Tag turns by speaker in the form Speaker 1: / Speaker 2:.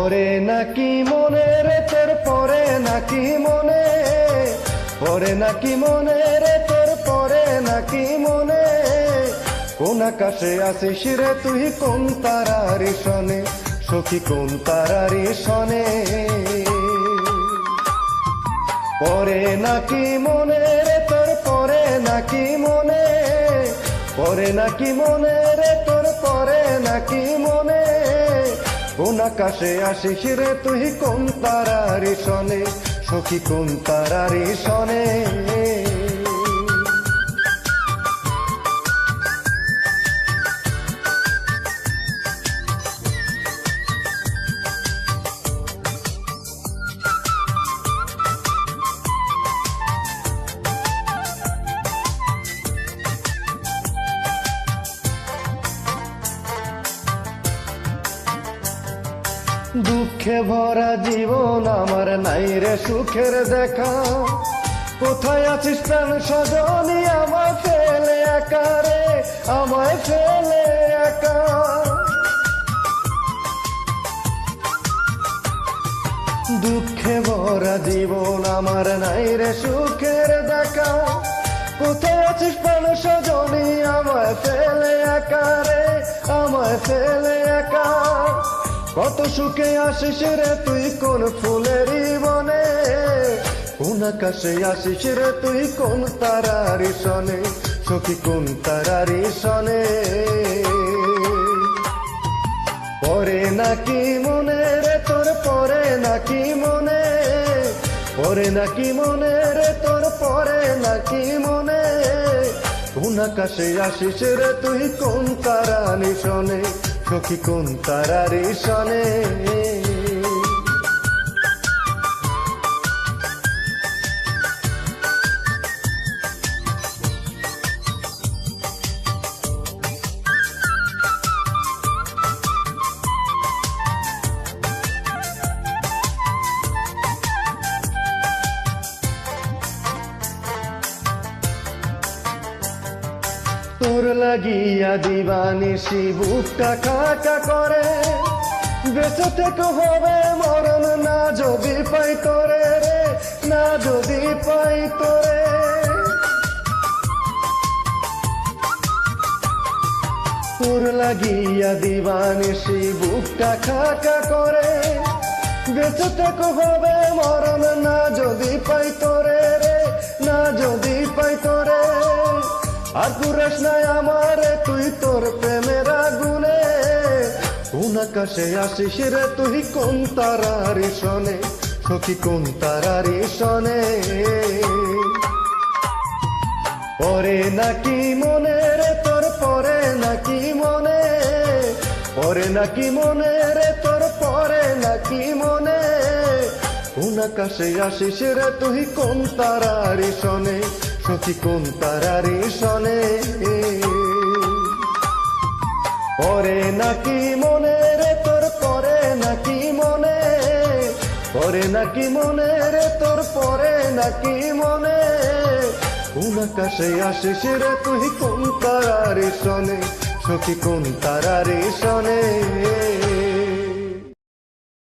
Speaker 1: পরে নাকি মনে রে তোর পরে নাকি মনে, পরে নাকি মনে রে তোর পরে নাকি মনে, কোন আকাশে আসিস রে তুই কোন তারার সনে, সখী কোন তারার সনে। পরে নাকি মনে রে তোর পরে নাকি মনে, পরে নাকি মনে রে তোর পরে নাকি মনে, কোন আকাশে আসিস রে তুই কোন তারার সনে, সখী কোন তারার সনে। দুঃখে ভরা জীবন আমার নাই রে সুখের দেখা, কোথায় আছিস প্রাণ সজনী আমায় ফেলে একা রে, আমায় ফেলে একা। দুঃখে ভরা জীবন আমার নাই রে সুখের দেখা, কোথায় আছিস প্রাণ সজনী আমায় ফেলে একা রে, আমায় ফেলে একা। কত সুখে আসিস রে তুই কোন ফুলেরই বনে, কোন আকাশে আসিস রে তুই কোন তারার সনে, সখী কোন তারার সনে। পরে নাকি মনে রে তোর পরে নাকি মনে, পরে নাকি মনে রে তোর পরে নাকি মনে, কোন আকাশে আসিস রে তুই কোন তারার সনে, সখী কোন তারার সনে। তোর লাগিয়া দিবানিশি বুকটা খাকা করে, বেঁচে থেকে হবে মরণ না যদি পাই তোরে রে, না যদি পাই তোরে। তোর লাগিয়া দিবানিশি বুকটা খাকা করে, বেঁচে থেকে হবে মরণ না যদি পাই তোরে রে, না যদি পাই তোরে। আর পুরাস নাই আমারে তুই তোর প্রেমের আগুনে, কোন আকাশে আসিস রে তুই কোন তারার সনে, সখী কোন তারার সনে। পরে নাকি মনে রে তোর পরে নাকি মনে, পরে নাকি মনে রে তোর পরে নাকি মনে, কোন আকাশে আসিস রে তুই কোন তারার সনে, সখী কোন তারার সনে। পরে নাকি মনে রে তোর পরে নাকি মনে, পরে নাকি মনে রে তোর পরে নাকি মনে, কোন আকাশে আসিস রে তুই কোন তারার সনে, সখী কোন তারার সনে।